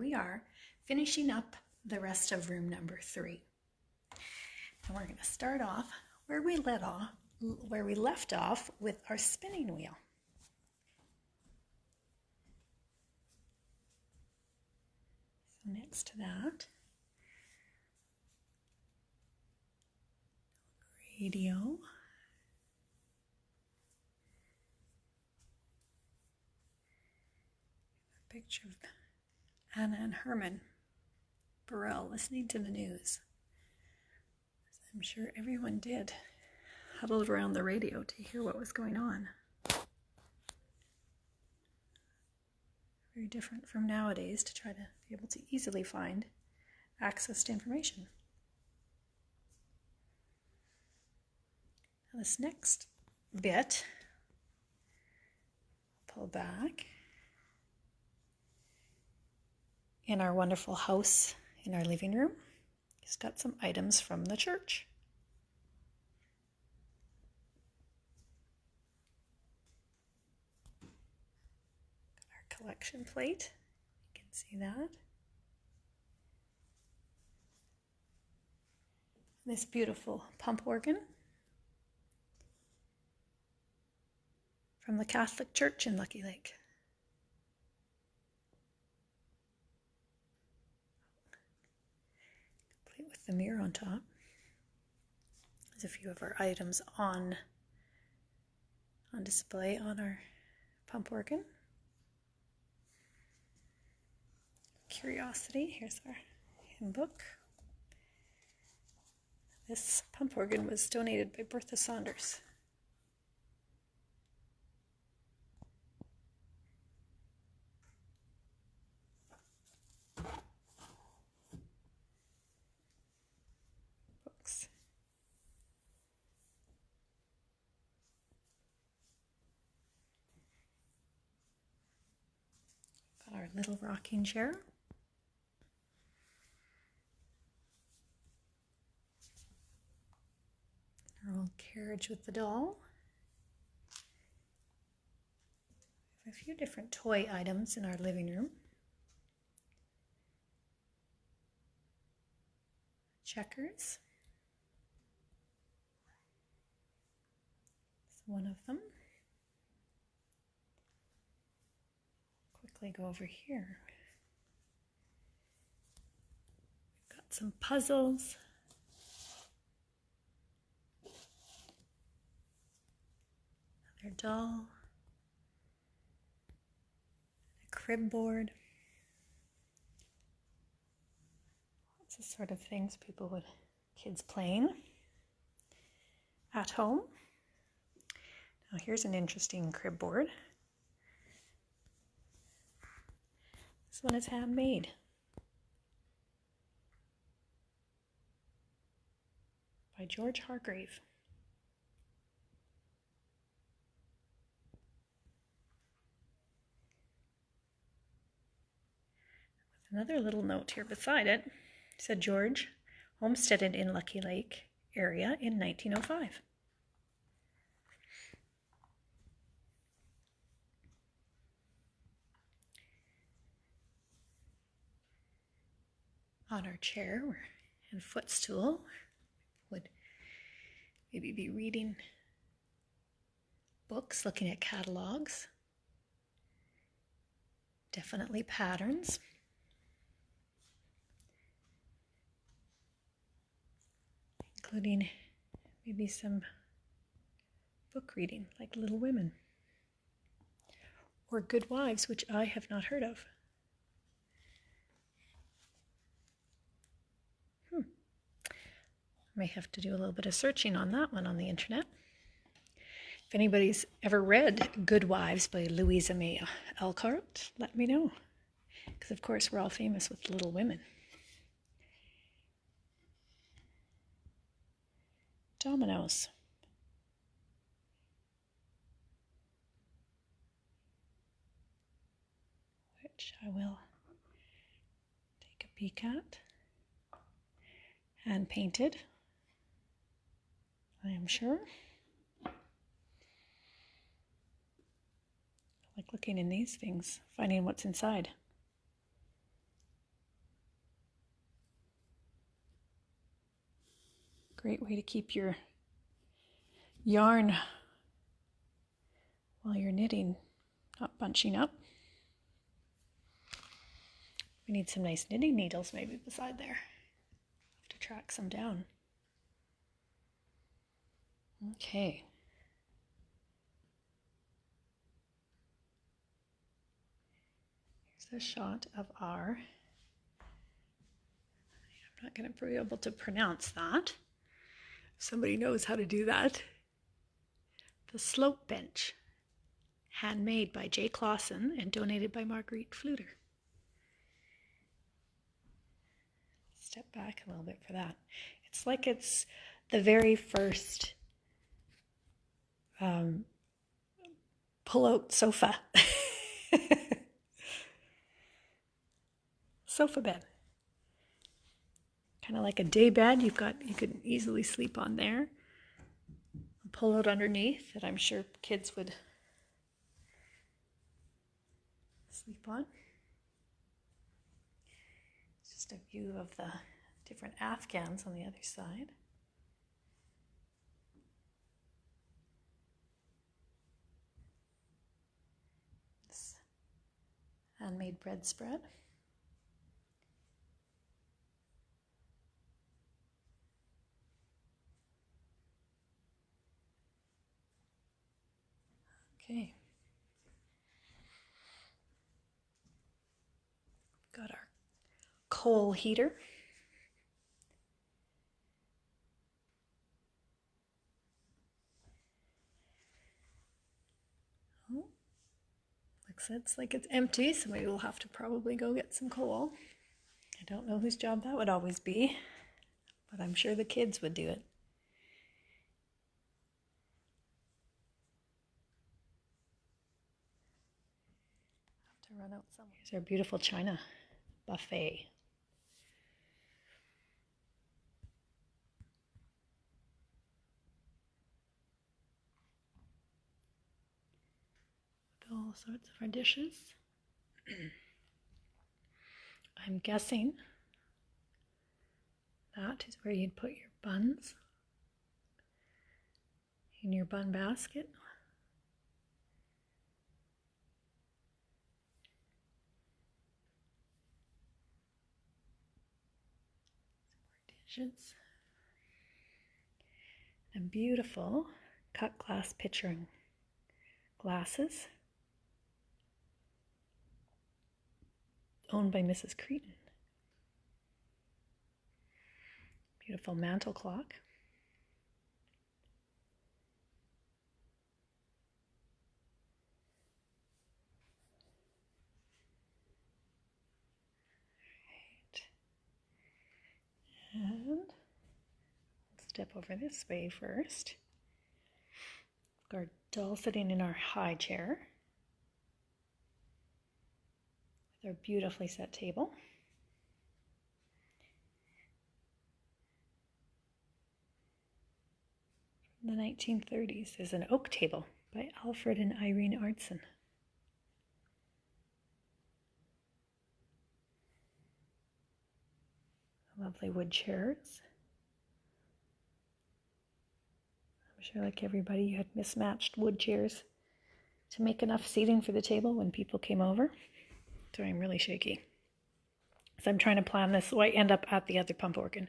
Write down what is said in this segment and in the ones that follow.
we are finishing up the rest of room number 3. And we're going to start off where we left off with our spinning wheel. So next to that, radio. A picture of Anna and Herman Burrell listening to the news. As I'm sure everyone did, huddled around the radio to hear what was going on. Very different from nowadays to try to be able to easily find access to information. Now this next bit, pull back. In our wonderful house in our living room, it's got some items from the church. Got our collection plate, you can see that. This beautiful pump organ from the Catholic Church in Lucky Lake. Complete with the mirror on top. There's a few of our items on display on our pump organ. Curiosity, here's our hymn book. This pump organ was donated by Bertha Saunders. Books. Got our little rocking chair. Our old carriage with the doll. We have a few different toy items in our living room. Checkers. It's one of them. Quickly go over here. We've got some puzzles. Another doll. A crib board. Lots of sort of things kids playing at home. Now here's an interesting crib board. This one is handmade. By George Hargrave. With another little note here beside it, it said George homesteaded in Lucky Lake area in 1905. On our chair and footstool, would maybe be reading books, looking at catalogs, definitely patterns. Including maybe some book reading, like Little Women, or Good Wives, which I have not heard of. May have to do a little bit of searching on that one on the internet. If anybody's ever read Good Wives by Louisa May Alcott, let me know. Because of course we're all famous with Little Women. Dominoes. Which I will take a peek at. Hand painted, I am sure. I like looking in these things, finding what's inside. great way to keep your yarn while you're knitting not bunching up. We need some nice knitting needles maybe beside there. Have to track some down. Okay. Here's a shot of our, I'm not going to be able to pronounce that. If somebody knows how to do that. The slope bench, handmade by Jay Clausen and donated by Marguerite Fluter. Step back a little bit for that. It's like it's the very first pull-out sofa. Sofa bed. Kind of like a day bed. You could easily sleep on there. A pull-out underneath that I'm sure kids would sleep on. It's just a view of the different Afghans on the other side. This handmade bread spread. Okay. Got our coal heater. Oh, looks like it's empty, so maybe we'll have to probably go get some coal. I don't know whose job that would always be, but I'm sure the kids would do it. Have to run out somewhere. Here's our beautiful china buffet. With all sorts of our dishes. I'm guessing that is where you'd put your buns in your bun basket. Some more dishes. And beautiful cut glass pitcher and glasses owned by Mrs. Cretan. Beautiful mantle clock. Right. And we'll step over this way first. Our doll sitting in our high chair with our beautifully set table. From the 1930s is an oak table by Alfred and Irene Artson. Lovely wood chairs. I'm sure like everybody you had mismatched wood chairs to make enough seating for the table when people came over. Sorry, I'm really shaky. So I'm trying to plan this so I end up at the other pump organ.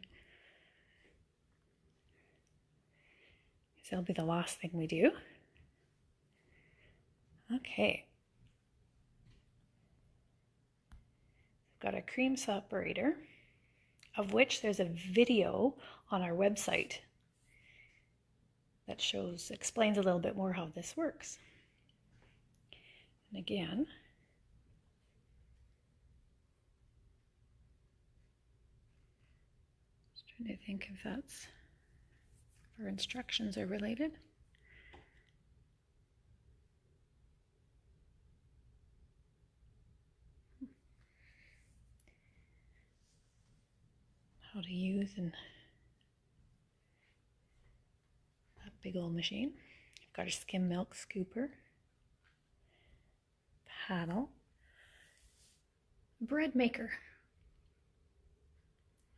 So that'll be the last thing we do. Okay. We've got a cream separator, of which there's a video on our website that explains a little bit more how this works. And again, just trying to think if our instructions are related. How to use that big old machine. I've got a skim milk scooper, paddle, bread maker.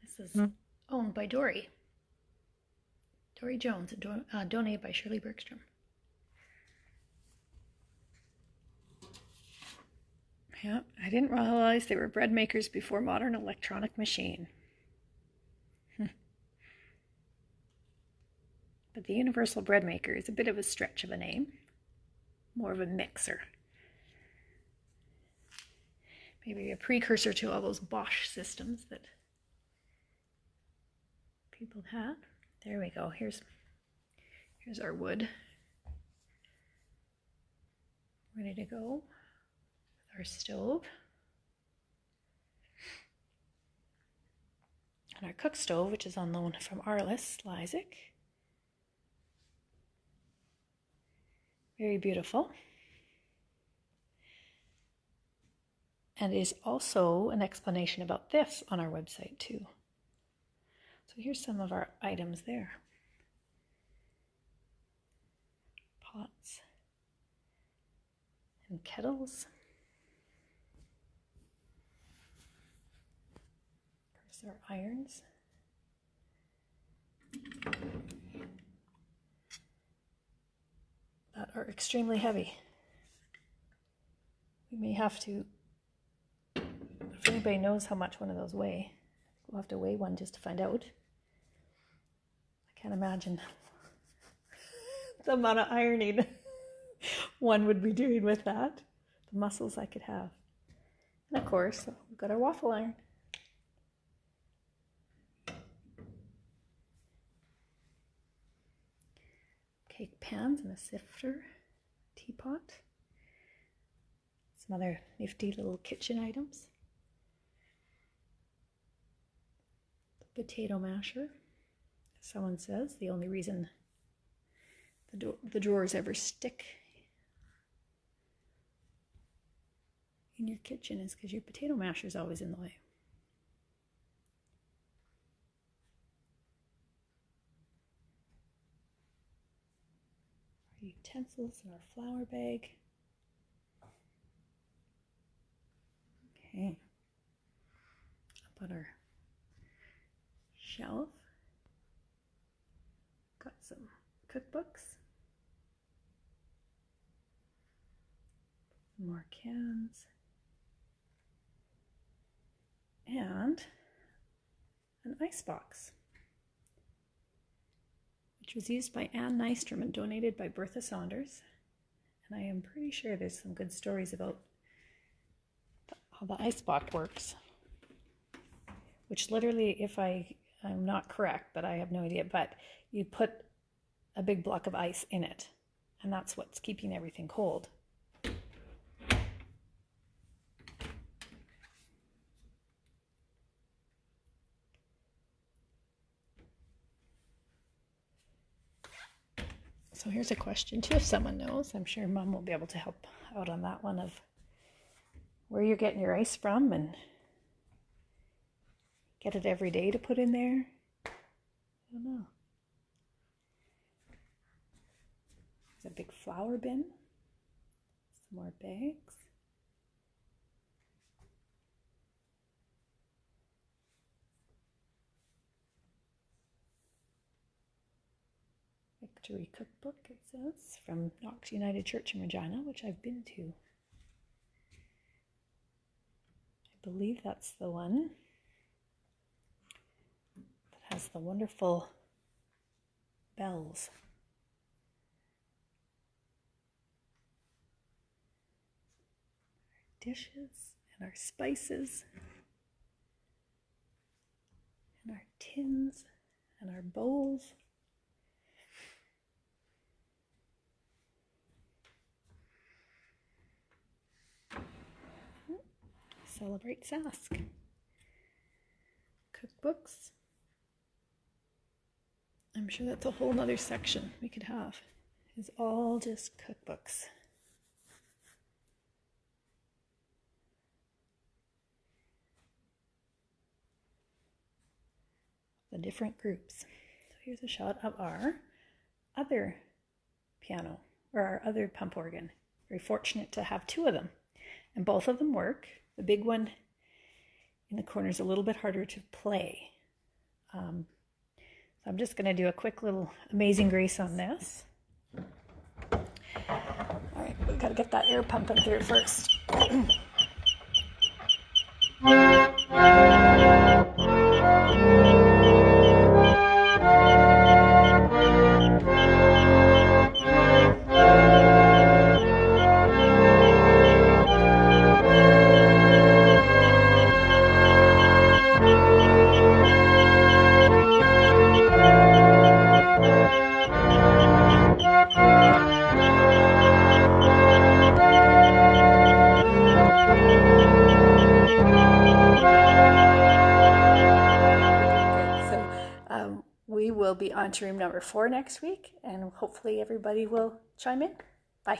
This is owned by Dory. Dory Jones, donated by Shirley Bergstrom. Yeah, I didn't realize they were bread makers before modern electronic machine. But the Universal Bread Maker is a bit of a stretch of a name. More of a mixer. Maybe a precursor to all those Bosch systems that people had. There we go. Here's our wood. Ready to go with our stove. And our cook stove, which is on loan from Arliss Lysick. Very beautiful. And is also an explanation about this on our website too. So here's some of our items there. Pots and kettles. Of course, our irons. That are extremely heavy. We may have to, if anybody knows how much one of those weigh, we'll have to weigh one just to find out. I can't imagine the amount of ironing one would be doing with that. The muscles I could have. And of course, we've got our waffle iron. Cake pans and a sifter, teapot. Some other nifty little kitchen items. The potato masher. Someone says the only reason the drawers ever stick in your kitchen is because your potato masher is always in the way. Our utensils and our flour bag. Okay. Up on our shelf, got some cookbooks, more cans, and an ice box, which was used by Ann Nystrom and donated by Bertha Saunders. And I am pretty sure there's some good stories about how the ice box works, which literally, if I'm not correct, but I have no idea, but you put a big block of ice in it, and that's what's keeping everything cold. So here's a question too, if someone knows. I'm sure Mom will be able to help out on that one, of where you're getting your ice from, and get it every day to put in there. I don't know. There's a big flour bin. Some more bags. Victory Cookbook, it says, from Knox United Church in Regina, which I've been to. I believe that's the one that has the wonderful bells. Our dishes and our spices and our tins and our bowls. Celebrate Sask. Cookbooks. I'm sure that's a whole nother section we could have. It's all just cookbooks. The different groups. So here's a shot of our other piano, or our other pump organ. Very fortunate to have two of them, and both of them work. The big one in the corner is a little bit harder to play. So I'm just going to do a quick little Amazing Grace on this. All right, we've got to get that air pumping through first. We will be on to room number 4 next week, and hopefully everybody will chime in. Bye.